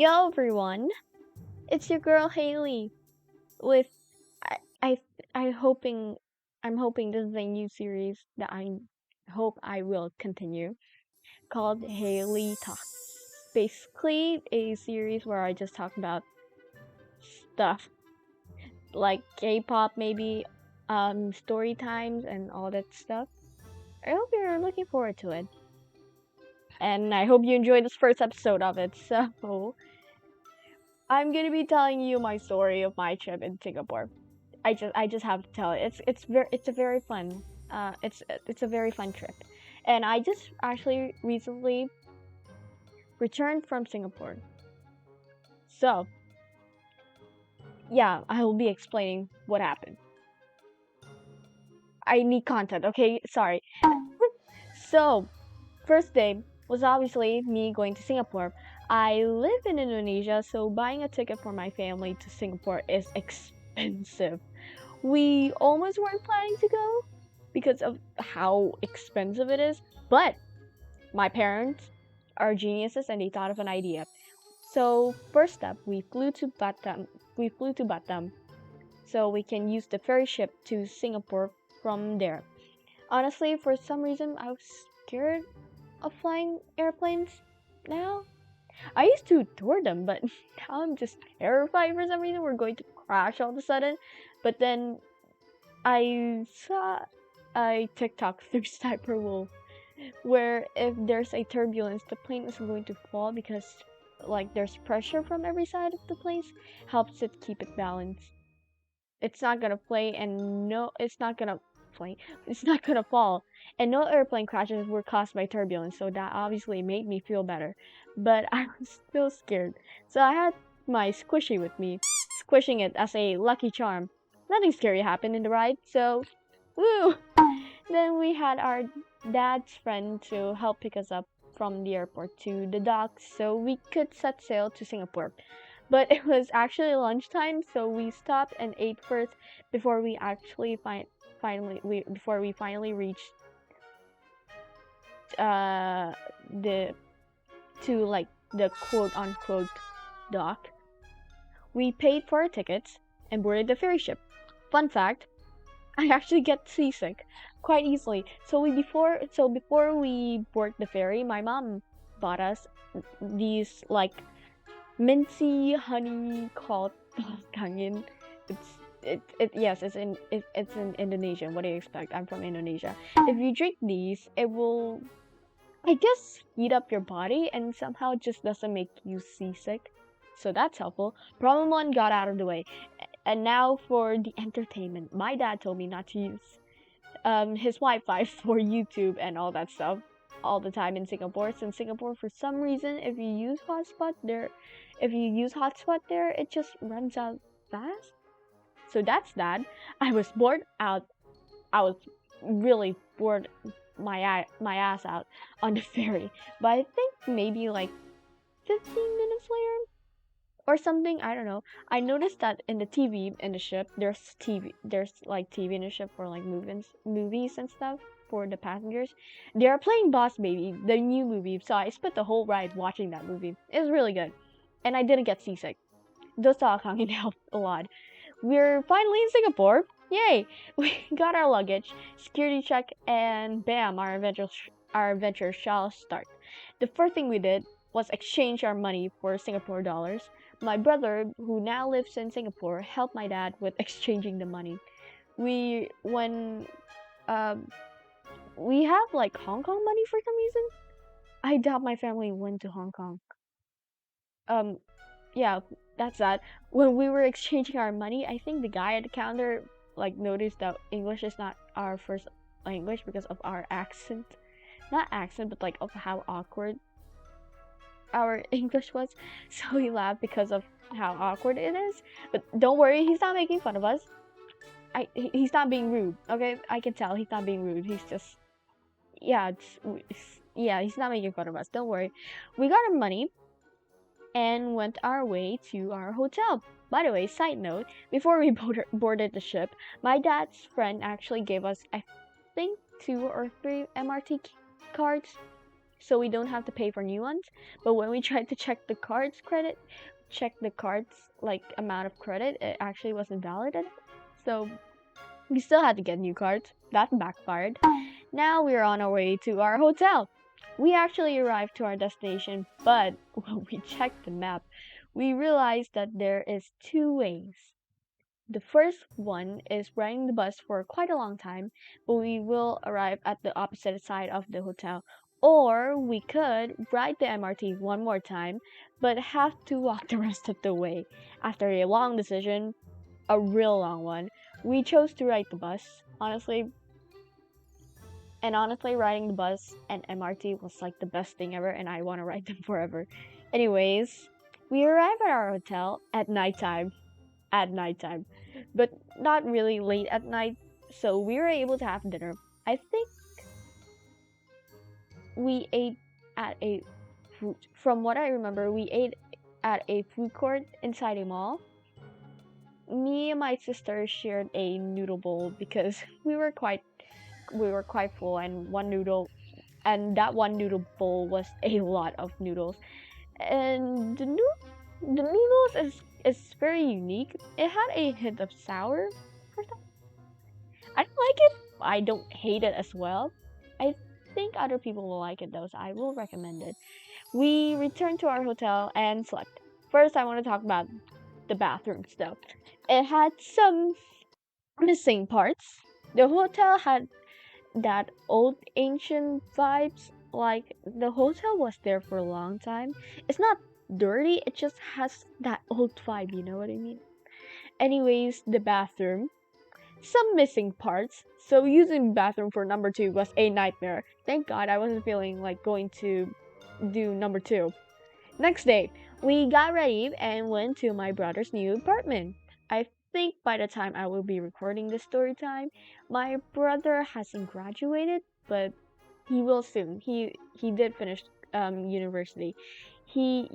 Yo everyone, it's your girl Hailey. With I I I'm hoping this is a new series that I hope I will continue called Hailey Talks. Basically, a series where I just talk about stuff like K-pop, maybe story times and all that stuff. I hope you're looking forward to it, and I hope you enjoyed this first episode of it. So I'm gonna be telling you my story of my trip in Singapore. I just have to tell it. It's a very fun it's a very fun trip, and I just actually recently returned from Singapore. So yeah, I will be explaining what happened. I need content. Okay, sorry. So first day was obviously me going to Singapore. I live in Indonesia, so buying a ticket for my family to Singapore is expensive. We almost weren't planning to go because of how expensive it is, but my parents are geniuses and they thought of an idea. So first step, we flew to Batam. So we can use the ferry ship to Singapore from there. Honestly, for some reason, I was scared of flying airplanes now. I used to adore them, but now I'm just terrified for some reason we're going to crash all of a sudden. But then I saw a TikTok through Sniper Wolf where if there's a turbulence, the plane isn't going to fall because like there's pressure from every side of the plane, helps it keep it balanced. It's not gonna play and no, it's not gonna play. It's not gonna fall. And no airplane crashes were caused by turbulence, so that obviously made me feel better. But I was still scared. So I had my squishy with me, squishing it as a lucky charm. Nothing scary happened in the ride, so woo! Then we had our dad's friend to help pick us up from the airport to the docks so we could set sail to Singapore. But it was actually lunchtime, so we stopped and ate first before we actually finally reached the quote unquote dock. We paid for our tickets and boarded the ferry ship. Fun fact, I actually get seasick quite easily. So before we board the ferry, my mom bought us these like minty honey called Ʞ it's in Indonesia. What do you expect? I'm from Indonesia. If you drink these, it will, I guess, heat up your body and somehow just doesn't make you seasick. So that's helpful. Problem one got out of the way. And now for the entertainment. My dad told me not to use his Wi-Fi for YouTube and all that stuff all the time in Singapore. So in Singapore, for some reason, if you use hotspot there, it just runs out fast. So that's that. I was bored out. I was really bored my ass out on the ferry. But I think maybe like 15 minutes later or something, I don't know. I noticed that in the TV in the ship, there's like TV in the ship for like movies and stuff for the passengers. They are playing Boss Baby, the new movie. So I spent the whole ride watching that movie. It was really good, and I didn't get seasick. Ʞ helped a lot. We're finally in Singapore. Yay! We got our luggage, security check, and bam, our adventure shall start. The first thing we did was exchange our money for Singapore dollars. My brother, who now lives in Singapore, helped my dad with exchanging the money. We have like Hong Kong money for some reason. I doubt my family went to Hong Kong. Yeah, that's that. When we were exchanging our money, I think the guy at the counter like noticed that English is not our first language because of our accent. Not accent, but like of how awkward our English was. So he laughed because of how awkward it is. But don't worry, he's not making fun of us. He's not being rude. Okay, I can tell he's not being rude. He's just he's not making fun of us. Don't worry. We got our money and went our way to our hotel. By the way, side note, before we boarded the ship, my dad's friend actually gave us, I think, 2 or 3 MRT cards. so we don't have to pay for new ones. But when we tried to check the card's like amount of credit, it actually wasn't valid. So we still had to get new cards. That backfired. Now we're on our way to our hotel. We actually arrived to our destination, but when we checked the map, we realized that there is two ways. The first one is riding the bus for quite a long time, but we will arrive at the opposite side of the hotel. Or we could ride the MRT one more time, but have to walk the rest of the way. After a long decision, a real long one, we chose to ride the bus. Honestly, riding the bus and MRT was like the best thing ever, and I want to ride them forever. Anyways, we arrived at our hotel at nighttime, but not really late at night, so we were able to have dinner. I think we ate at a from what I remember, we ate at a food court inside a mall. Me and my sister shared a noodle bowl because we were quite full, and that one noodle bowl was a lot of noodles. And the noodles is very unique. It had a hint of sour or something. I don't like it. I don't hate it as well. I think other people will like it though, so I will recommend it. We returned to our hotel and slept. First, I want to talk about the bathrooms though. It had some missing parts. The hotel had that old ancient vibes. Like the hotel was there for a long time. It's not dirty, it just has that old vibe, you know what I mean? Anyways, the bathroom, some missing parts, so using the bathroom for number 2 was a nightmare. Thank God I wasn't feeling like going to do number 2. Next day, we got ready and went to my brother's new apartment. I think by the time I will be recording this story time, my brother hasn't graduated, but he will soon. He did finish university. He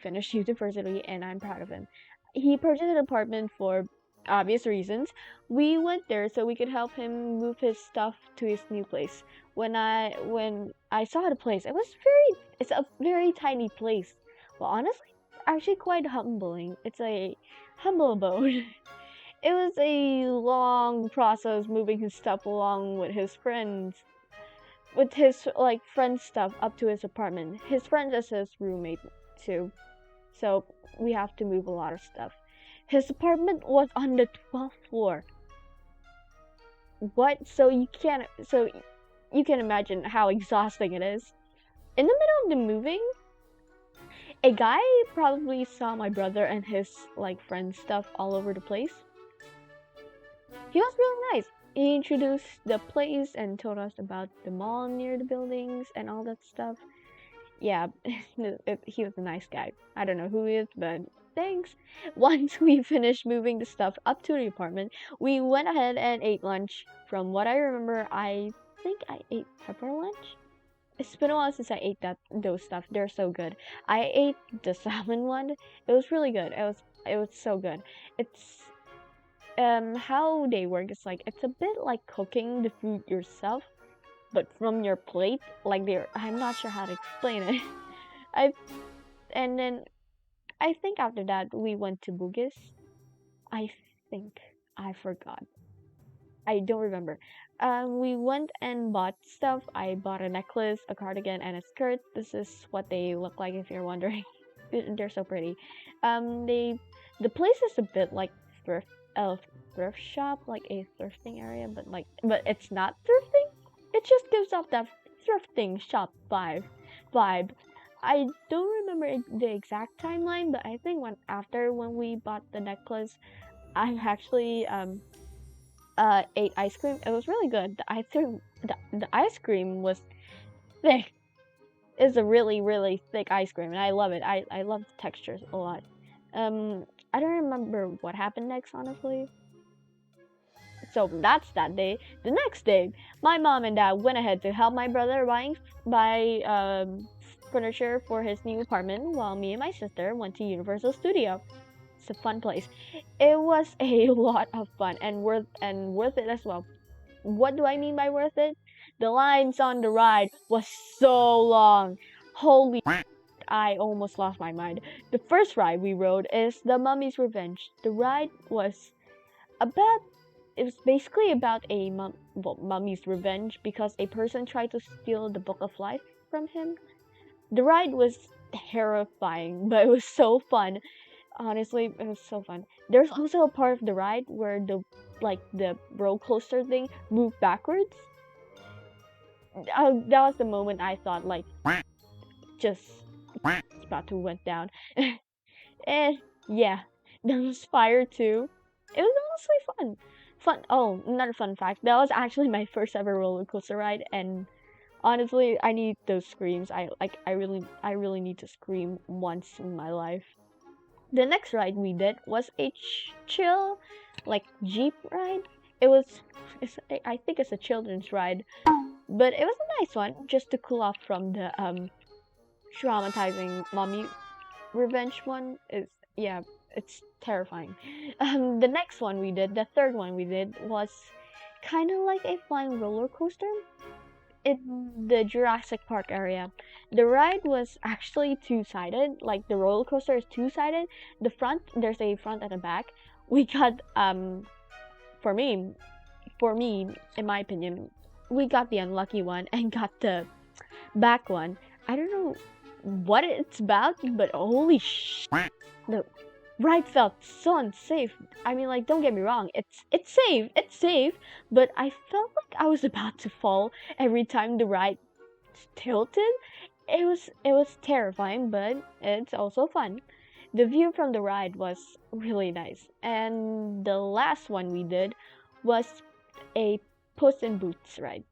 finished university, and I'm proud of him. He purchased an apartment for obvious reasons. We went there so we could help him move his stuff to his new place. When I saw the place, it's a very tiny place. Well, honestly, actually quite humbling. It's a humble abode. It was a long process moving his stuff along with his friends stuff up to his apartment. His friend is his roommate too, so we have to move a lot of stuff. His apartment was on the 12th floor. What? So you can imagine how exhausting it is. In the middle of the moving, a guy probably saw my brother and his friend stuff all over the place. He was really nice. He introduced the place and told us about the mall near the buildings and all that stuff. Yeah, he was a nice guy. I don't know who he is, but thanks. Once we finished moving the stuff up to the apartment, we went ahead and ate lunch. From what I remember, I think I ate pepper lunch. It's been a while since I ate those stuff. They're so good. I ate the salmon one. It was really good. It was so good. It's how they work is it's a bit like cooking the food yourself, but from your plate. I'm not sure how to explain it. And then I think after that we went to Bugis. I think I forgot. I don't remember. We went and bought stuff. I bought a necklace, a cardigan, and a skirt. This is what they look like if you're wondering. They're so pretty. The place is a bit like thrift shop, like a thrifting area, but it's not thrifting. It just gives off that thrifting shop vibe. I don't remember the exact timeline, but I think when we bought the necklace, I actually ate ice cream. It was really good. The ice cream was thick. It's a really, really thick ice cream, and I love it. I love the textures a lot. I don't remember what happened next, honestly. So that's that day. The next day, my mom and dad went ahead to help my brother buy furniture for his new apartment, while me and my sister went to Universal Studio. It's a fun place. It was a lot of fun and worth it as well. What do I mean by worth it? The lines on the ride was so long. Holy, I almost lost my mind. The first ride we rode is The Mummy's Revenge. The ride was it was basically about a mummy's revenge because a person tried to steal the book of life from him. The ride was terrifying, but it was so fun. Honestly, it was so fun. There's also a part of the ride where the roller coaster thing moved backwards. That was the moment I thought just about to went down. And yeah, there was fire too. It was honestly fun. Oh, another fun fact. That was actually my first ever roller coaster ride, and honestly, I need those screams. I really need to scream once in my life. The next ride we did was a chill, Jeep ride. I think it's a children's ride, but it was a nice one just to cool off from the traumatizing mommy revenge one. It's terrifying. The next one we did, the third one we did, was kind of like a flying roller coaster in the Jurassic Park area. The ride was actually two-sided, like the roller coaster is two-sided. There's a front and a back. We got for me, in my opinion, we got the unlucky one and got the back one. I don't know what it's about, but holy the ride felt so unsafe. I mean, don't get me wrong, it's safe, but I felt like I was about to fall every time the ride tilted. It was terrifying, but it's also fun. The view from the ride was really nice. And the last one we did was a Puss in Boots ride.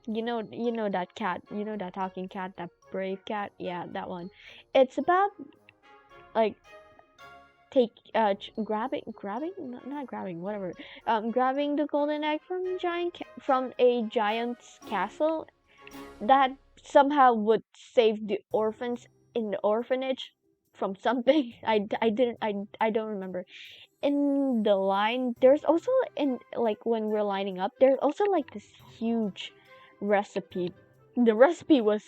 You know that cat, that talking cat, that brave cat. Yeah, that one. It's about grabbing the golden egg from a giant's castle that somehow would save the orphans in the orphanage from something. I don't remember. In the line, there's also when we're lining up, there's also this huge recipe. The recipe was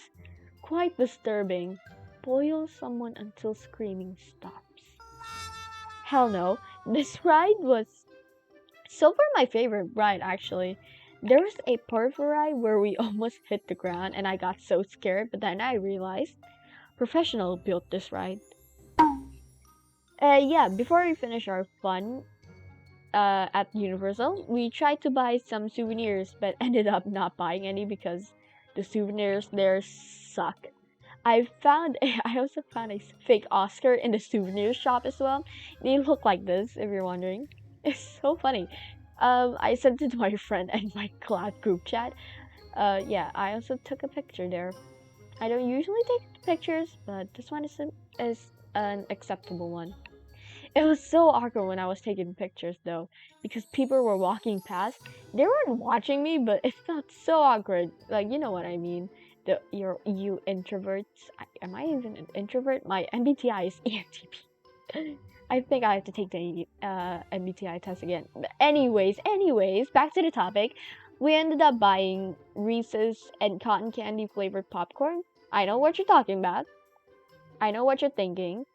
quite disturbing. Boil someone until screaming stops. Hell no. This ride was so far my favorite ride, actually. There was a part of the ride where we almost hit the ground and I got so scared, but then I realized professional built this ride. Before we finish our fun at Universal, we tried to buy some souvenirs but ended up not buying any because the souvenirs there suck. I also found a fake Oscar in the souvenir shop as well. They look like this, if you're wondering. It's so funny. I sent it to my friend and my class group chat. I also took a picture there. I don't usually take pictures, but this one is an acceptable one. It was so awkward when I was taking pictures though, because people were walking past. They weren't watching me, but it felt so awkward. You know what I mean. You introverts. Am I even an introvert? My MBTI is ENTP. I think I have to take the MBTI test again. But anyways, back to the topic. We ended up buying Reese's and cotton candy flavored popcorn. I know what you're talking about. I know what you're thinking.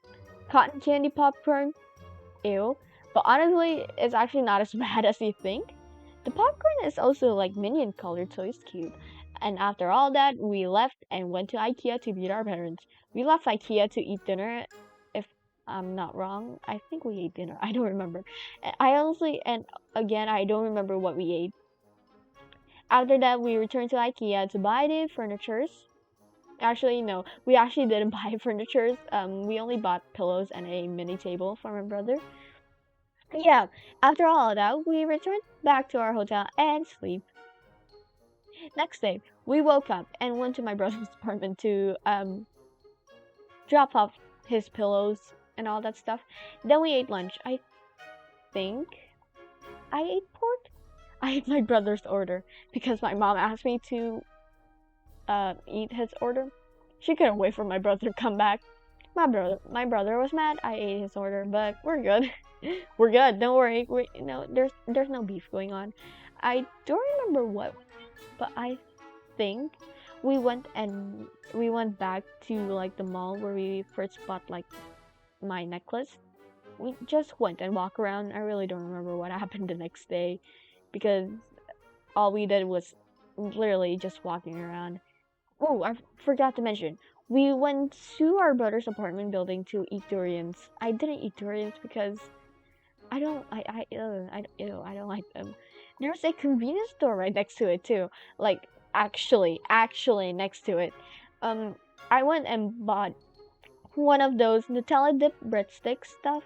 Cotton candy popcorn? Ew. But honestly, it's actually not as bad as you think. The popcorn is also minion colored, so it's cute. And after all that, we left and went to IKEA to meet our parents. We left IKEA to eat dinner, if I'm not wrong. I think we ate dinner. I don't remember. I don't remember what we ate. After that, we returned to IKEA to buy the furnitures. Actually, no. We actually didn't buy furnitures. We only bought pillows and a mini table for my brother. Yeah, after all of that, we returned back to our hotel and sleep. Next day, we woke up and went to my brother's apartment to drop off his pillows and all that stuff. Then we ate lunch. I think I ate pork. I ate my brother's order because my mom asked me to eat his order. She couldn't wait for my brother to come back. My brother was mad. I ate his order, but we're good. We're good. Don't worry. There's no beef going on. I don't remember what, but I think we went back to like the mall where we first bought like my necklace. We just went and walked around. I really don't remember what happened the next day because all we did was literally just walking around. Oh, I forgot to mention. We went to our brother's apartment building to eat durians. I didn't eat durians because I don't like them. There's a convenience store right next to it too. Like actually next to it. Um, I went and bought one of those Nutella dip breadstick stuff.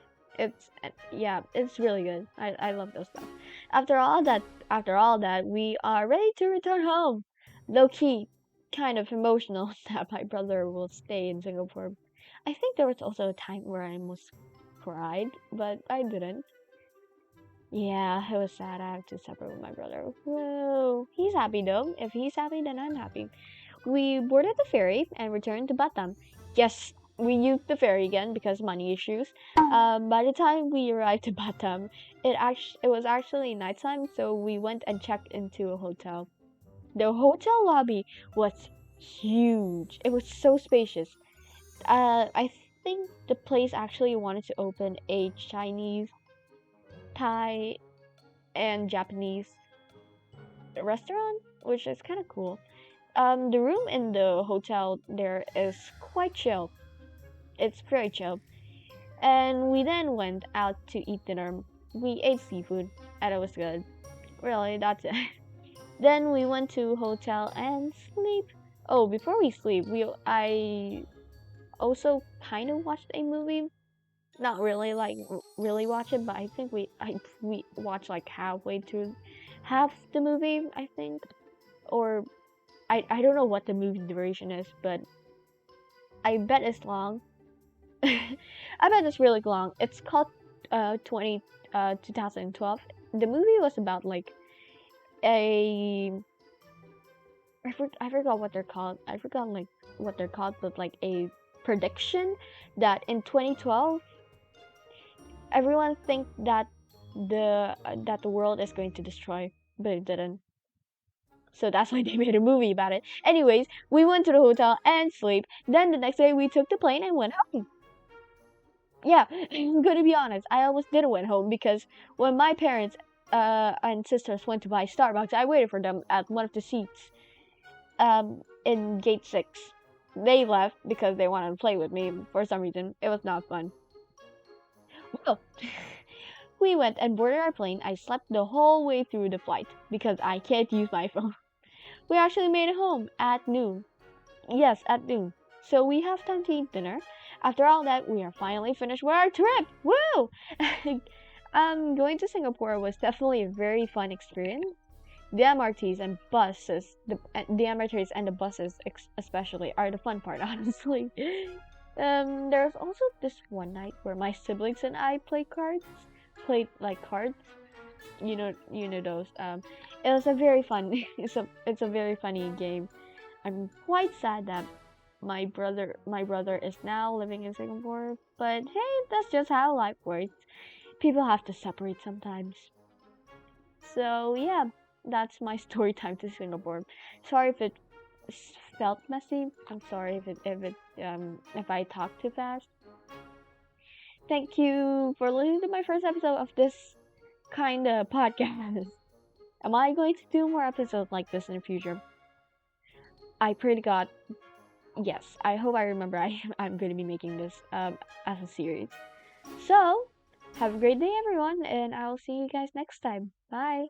Yeah, it's really good. I love those stuff. After all that, we are ready to return home. Low key, kind of emotional that my brother will stay in Singapore. I think there was also a time where I almost cried, but I didn't. Yeah, it was sad. I have to separate with my brother. Whoa, he's happy though. If he's happy, then I'm happy. We boarded the ferry and returned to Batam. Yes, we used the ferry again because money issues. By the time we arrived to Batam, it was actually nighttime, so we went and checked into a hotel. The hotel lobby was huge. It was so spacious. I think the place actually wanted to open a Chinese, Thai, and Japanese restaurant, which is kind of cool. The room in the hotel there is quite chill. It's very chill. And we then went out to eat dinner. We ate seafood, and it was good. Really, that's it. Then we went to hotel and sleep. Oh, before we sleep, I also kind of watched a movie. Not really, like really watch it, but I think we watched like halfway through, half the movie, I think, or I don't know what the movie duration is, but I bet it's long. I bet it's really long. It's called 2012. The movie was about like a I forgot what they're called. I forgot like what they're called, but like a prediction that in 2012 everyone think that the world is going to destroy, but it didn't. So that's why they made a movie about it. Anyways, we went to the hotel and sleep. Then the next day we took the plane and went home. Yeah, I'm gonna be honest. I almost didn't went home because when my parents and sisters went to buy Starbucks, I waited for them at one of the seats in gate 6. They left because they wanted to play with me for some reason. It was not fun. Well, we went and boarded our plane. I slept the whole way through the flight because I can't use my phone. We actually made it home at noon. Yes, at noon. So we have time to eat dinner. After all that, we are finally finished with our trip. Woo! Going to Singapore was definitely a very fun experience. The MRTs and buses, the MRTs and the buses especially are the fun part, honestly. There's also this one night where my siblings and I played like cards. You know those. It was a very fun. It's a very funny game. I'm quite sad that my brother is now living in Singapore, but hey, that's just how life works. People have to separate sometimes. So yeah, that's my story time to Singapore. Sorry if it felt messy. I'm sorry if I talk too fast. Thank you for listening to my first episode of this kind of podcast. Am I going to do more episodes like this in the future? I pray to God. Yes, I hope I remember I'm going to be making this as a series. So, have a great day, everyone, and I will see you guys next time. Bye.